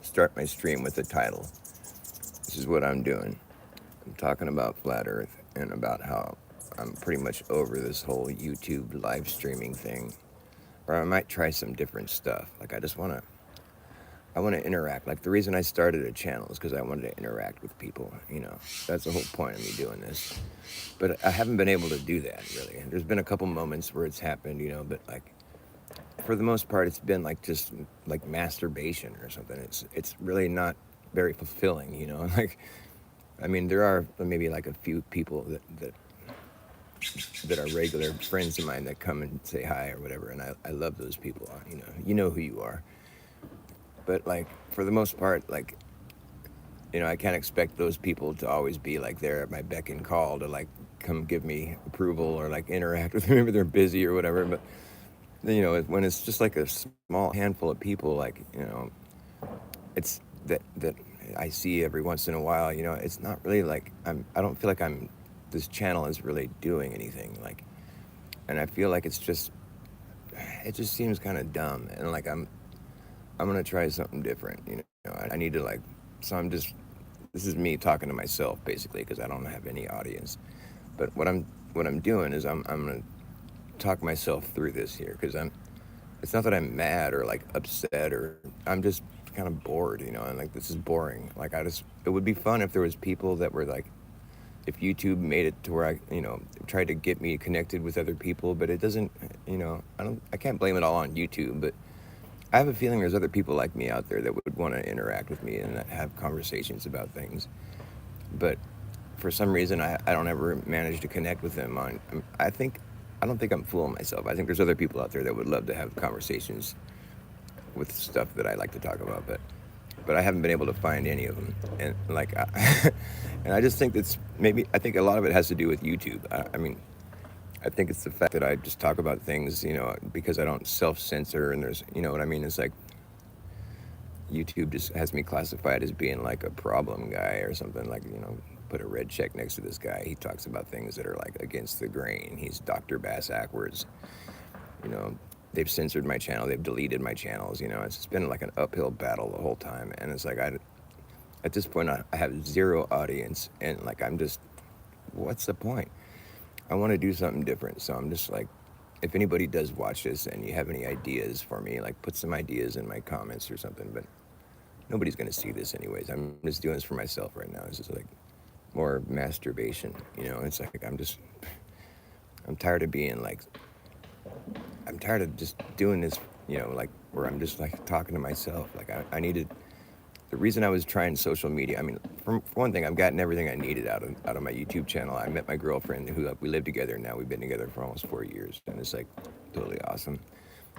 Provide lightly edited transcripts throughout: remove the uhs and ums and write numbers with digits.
start my stream with a title. This is what I'm doing. I'm talking about flat Earth and about how I'm pretty much over this whole YouTube live streaming thing. Or I might try some different stuff. Like I want to interact. Like the reason I started a channel is because I wanted to interact with people. That's the whole point of me doing this. But I haven't been able to do that really. There's been a couple moments where it's happened, but like for the most part, it's been like just like masturbation or something. It's really not very fulfilling. Like I mean, there are maybe like a few people that are regular friends of mine that come and say hi or whatever, and I love those people. You know who you are. But like for the most part, like I can't expect those people to always be like there at my beck and call to like come give me approval or like interact with me. Maybe they're busy or whatever. But when it's just like a small handful of people, like it's that I see every once in a while. It's not really like I don't feel like this channel is really doing anything. Like, and I feel like it just seems kind of dumb. And like I'm gonna try something different. I need to like. So this is me talking to myself basically because I don't have any audience. But what I'm doing is I'm gonna talk myself through this here because it's not that I'm mad or like upset or I'm just kind of bored, and like this is boring. Like it would be fun if there was people that were like, if YouTube made it to where I tried to get me connected with other people, but it doesn't, I can't blame it all on YouTube, but I have a feeling there's other people like me out there that would want to interact with me and have conversations about things. But for some reason, I don't ever manage to connect with them I don't think I'm fooling myself. I think there's other people out there that would love to have conversations with stuff that I like to talk about, but I haven't been able to find any of them. And like, and I just think I think a lot of it has to do with YouTube. I mean, I think it's the fact that I just talk about things, because I don't self-censor and there's, you know what I mean? It's like YouTube just has me classified as being like a problem guy or something, like, put a red check next to this guy. He talks about things that are like against the grain. He's Dr. Bas Ackwards. You know, they've censored my channel. They've deleted my channels. It's been like an uphill battle the whole time. And it's like, at this point, I have zero audience. And like, what's the point? I want to do something different. So I'm just like, if anybody does watch this and you have any ideas for me, like put some ideas in my comments or something. But nobody's going to see this anyways. I'm just doing this for myself right now. It's just like more masturbation. It's like I'm tired of being like, I'm tired of just doing this, like where I'm just like talking to myself. Like I needed, the reason I was trying social media, I mean, for one thing, I've gotten everything I needed out of my YouTube channel. I met my girlfriend who we live together now. We've been together for almost 4 years, and it's like totally awesome.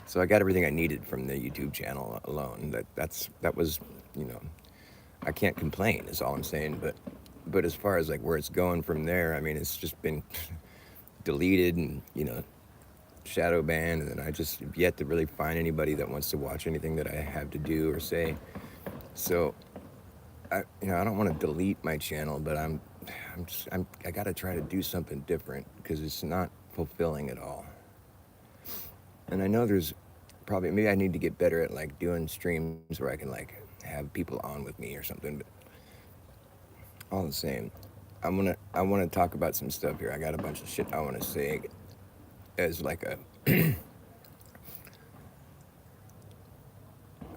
So I got everything I needed from the YouTube channel alone. That was, you know, I can't complain. Is all I'm saying. But as far as like where it's going from there, I mean, it's just been deleted and shadow banned, and then I just have yet to really find anybody that wants to watch anything that I have to do or say. So I don't want to delete my channel, but I got to try to do something different because it's not fulfilling at all. And I know there's probably, maybe I need to get better at like doing streams where I can like have people on with me or something. But all the same, I want to talk about some stuff here. I got a bunch of shit I want to say as like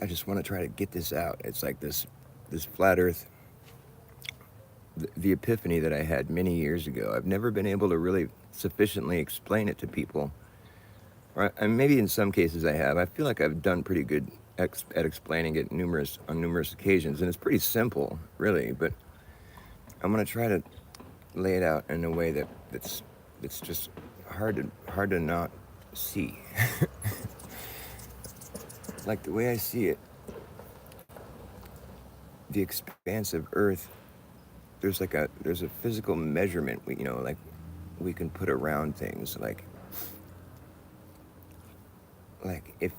I just want to try to get this out. It's like this flat Earth, the epiphany that I had many years ago. I've never been able to really sufficiently explain it to people. And maybe in some cases I have. I feel like I've done pretty good at explaining it on numerous occasions, and it's pretty simple, really. But I'm gonna try to lay it out in a way that's just hard to not see. Like the way I see it, the expanse of Earth. There's a physical measurement like we can put around things like if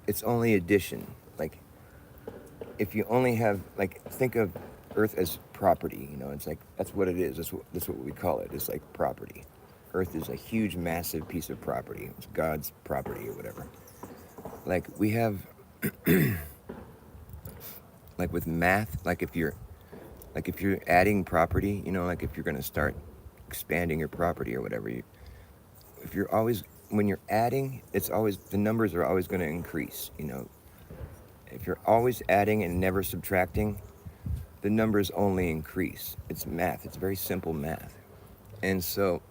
it's only addition, like if you only have, like, think of Earth as property, it's like that's what it is. That's what we call it. It's like property. Earth is a huge, massive piece of property. It's God's property or whatever. Like we have like with math, like if you're adding property, you know, like if you're going to start expanding your property or whatever, if you're always, when you're adding, it's always, the numbers are always going to increase, you know. If you're always adding and never subtracting, the numbers only increase. It's math. It's very simple math. And so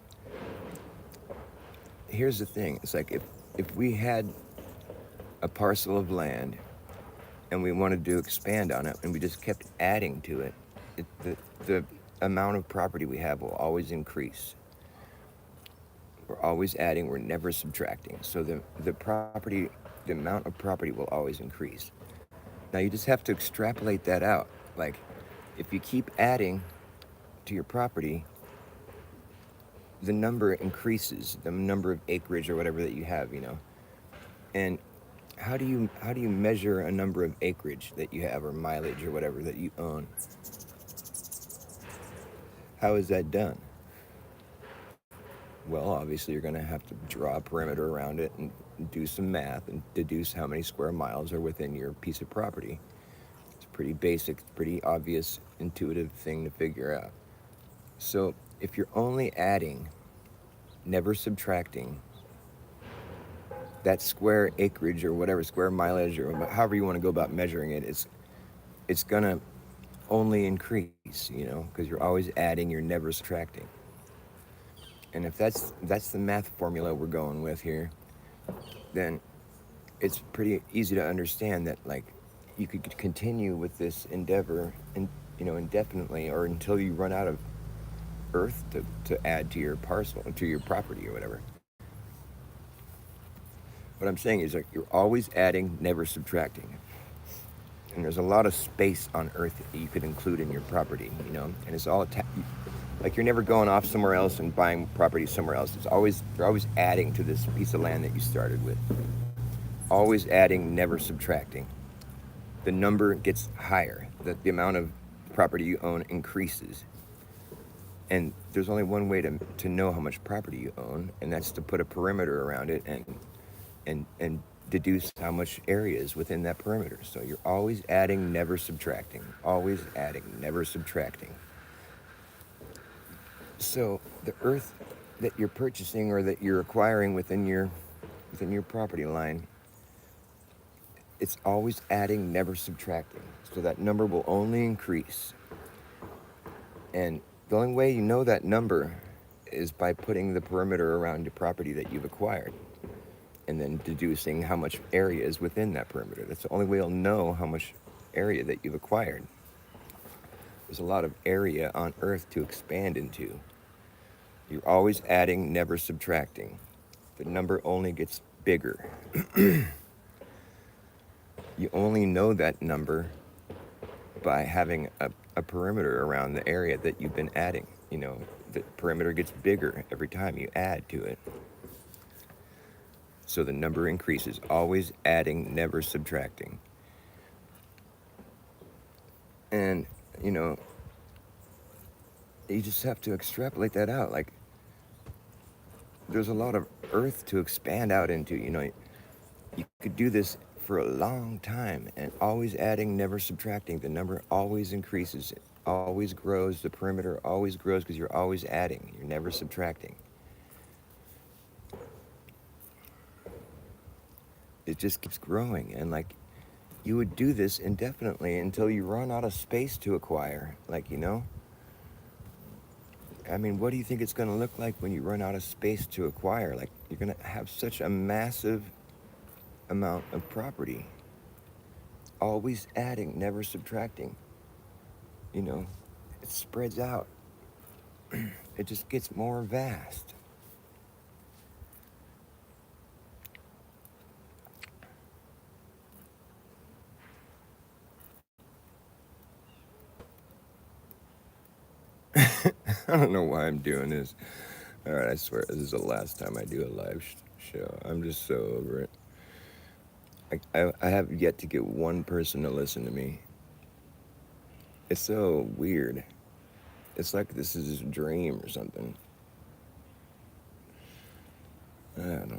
here's the thing. It's like if we had a parcel of land and we wanted to expand on it and we just kept adding to it, the amount of property we have will always increase. We're always adding, we're never subtracting. So the property, the amount of property will always increase. Now you just have to extrapolate that out. Like if you keep adding to your property, the number increases, the number of acreage or whatever that you have, you know. And how do you measure a number of acreage that you have or mileage or whatever that you own? How is that done? Well, obviously you're going to have to draw a perimeter around it and do some math and deduce how many square miles are within your piece of property. It's pretty basic, pretty obvious, intuitive thing to figure out. So if you're only adding, never subtracting, that square acreage or whatever, square mileage or however you want to go about measuring it, it's going to only increase, you know, because you're always adding, you're never subtracting. And if that's the math formula we're going with here, then it's pretty easy to understand that like you could continue with this endeavor and you know indefinitely or until you run out of earth to add to your parcel to your property or whatever. What I'm saying is like you're always adding, never subtracting. And there's a lot of space on earth that you could include in your property, you know, and it's all like you're never going off somewhere else and buying property somewhere else. It's always you're always adding to this piece of land that you started with. Always adding, never subtracting. The number gets higher. The amount of property you own increases. And there's only one way to know how much property you own, and that's to put a perimeter around it and deduce how much area is within that perimeter. So you're always adding, never subtracting. Always adding, never subtracting. So the earth that you're purchasing or that you're acquiring within your property line, it's always adding, never subtracting. So that number will only increase. And the only way you know that number is by putting the perimeter around the property that you've acquired and then deducing how much area is within that perimeter. That's the only way you'll know how much area that you've acquired. There's a lot of area on earth to expand into. You're always adding, never subtracting. The number only gets bigger. You only know that number by having a perimeter around the area that you've been adding. You know, the perimeter gets bigger every time you add to it. So the number increases, always adding, never subtracting. And, you know, you just have to extrapolate that out. Like, there's a lot of earth to expand out into. You know, you could do this for a long time and always adding, never subtracting. The number always increases, it always grows. The perimeter always grows because you're always adding, you're never subtracting. It just keeps growing. And like, you would do this indefinitely until you run out of space to acquire. Like, you know, I mean, what do you think it's going to look like when you run out of space to acquire? Like, you're going to have such a massive amount of property. Always adding, never subtracting. You know, it spreads out. It just gets more vast. I don't know why I'm doing this. All right, I swear this is the last time I do a live show. I'm just so over it. I have yet to get one person to listen to me. It's so weird. It's like this is a dream or something. I don't know.